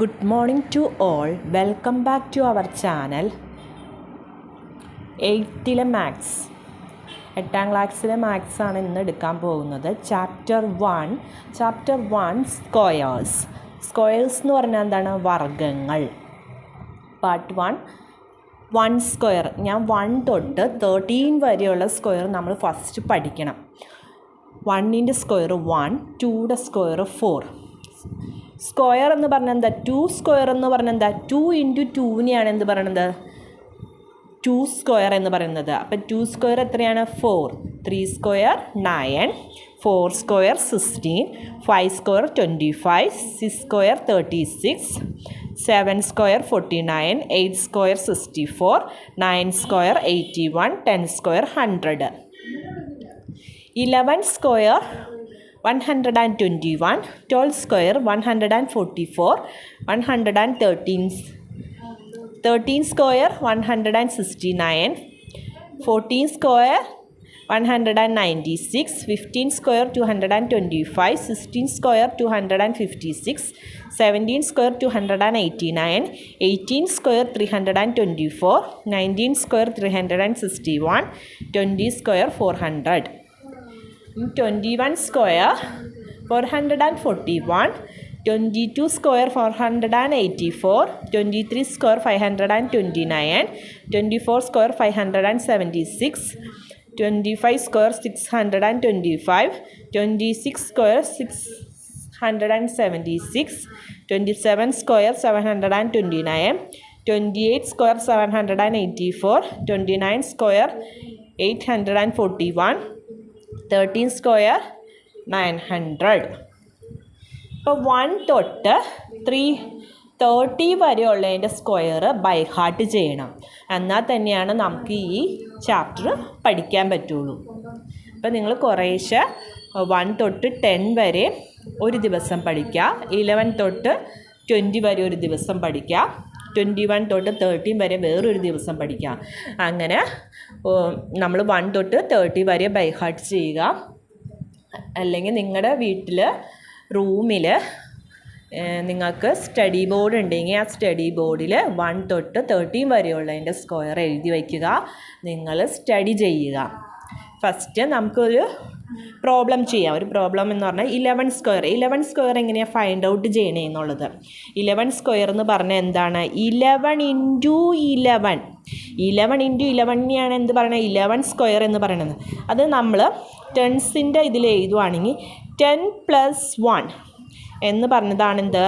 Good morning to all. Welcome back to our channel. 8th maths 8ാം ക്ലാസ്സിലെ maths ആണ് ഇന്ന് എടുക്കാൻ പോകുന്നത്. ചാപ്റ്റർ 1 സ്ക്വയേഴ്സ് എന്ന് പറഞ്ഞാൽ എന്താണ്? വർഗ്ഗങ്ങൾ. Part 1 square. ഞാൻ 1 തൊട്ട് 13 വരെയുള്ള സ്ക്വയർ നമ്മൾ ഫസ്റ്റ് പഠിക്കണം. 1ൻ്റെ സ്ക്വയർ 1, 2യുടെ സ്ക്വയർ 4. സ്ക്വയർ എന്ന് പറഞ്ഞാൽ എന്താ? 2 സ്ക്വയർ എന്ന് പറഞ്ഞാൽ എന്താ? 2 ഇൻറ്റു 2നെയാണ് എന്ത് പറയണത്? 2 സ്ക്വയർ എന്ന് പറയുന്നത്. അപ്പം 2 സ്ക്വയർ എത്രയാണ്? 4. 3 square 9, 4 square 16, 5 square 25, 6 square 36, 7 square 49, 8 square 64, 9 square 81, 10 square 100. 11 square 121, 12 square 144, 13 square 169, 14 square 196, 15 square 225, 16 square 256, 17 square 289, 18 square 324, 19 square 361, 20 square 400. 21 square 441, 22 square 484, 23 square 529, 24 square 576, 25 square 625, 26 square 676, 27 square 729, 28 square 784, 29 square 841, 13 square 900. ഇപ്പോൾ 1 തൊട്ട് 30 വരെയുള്ളതിൻ്റെ square by heart ചെയ്യണം. എന്നാൽ തന്നെയാണ് നമുക്ക് ഈ chapter പഠിക്കാൻ പറ്റുള്ളൂ. അപ്പോൾ നിങ്ങൾ കുറേശ്ശെ 1 തൊട്ട് 10 വരെ ഒരു ദിവസം പഠിക്കുക, 11 തൊട്ട് 20 വരെ ഒരു ദിവസം പഠിക്കുക, 21 തൊട്ട് 13 വരെ വേറൊരു ദിവസം പഠിക്കുക. അങ്ങനെ നമ്മൾ 1 തൊട്ട് 30 വരെ ബൈ ഹാർട്ട് ചെയ്യുക. അല്ലെങ്കിൽ നിങ്ങളുടെ വീട്ടിൽ റൂമിൽ നിങ്ങൾക്ക് സ്റ്റഡി ബോർഡ് ഉണ്ടെങ്കിൽ ആ സ്റ്റഡി ബോർഡിൽ 1 തൊട്ട് 13 വരെയുള്ളതിൻ്റെ സ്ക്വയർ എഴുതി വയ്ക്കുക. നിങ്ങൾ സ്റ്റഡി ചെയ്യുക. ഫസ്റ്റ് നമുക്കൊരു പ്രോബ്ലം ചെയ്യാം. ഒരു പ്രോബ്ലം എന്ന് പറഞ്ഞാൽ 11 സ്ക്വയർ എങ്ങനെയാണ് ഫൈൻഡ് ഔട്ട് ചെയ്യണേ എന്നുള്ളത്. 11 സ്ക്വയർ എന്ന് പറഞ്ഞാൽ എന്താണ്? 11 ഇൻറ്റു 11നെയാണ് എന്ത് പറയുന്നത്? 11 സ്ക്വയർ എന്ന് പറയുന്നത്. അത് നമ്മൾ ടെൻസിൻ്റെ ഇതിൽ എഴുതുവാണെങ്കിൽ 10 + 1 എന്ന് പറഞ്ഞതാണ് എന്ത്?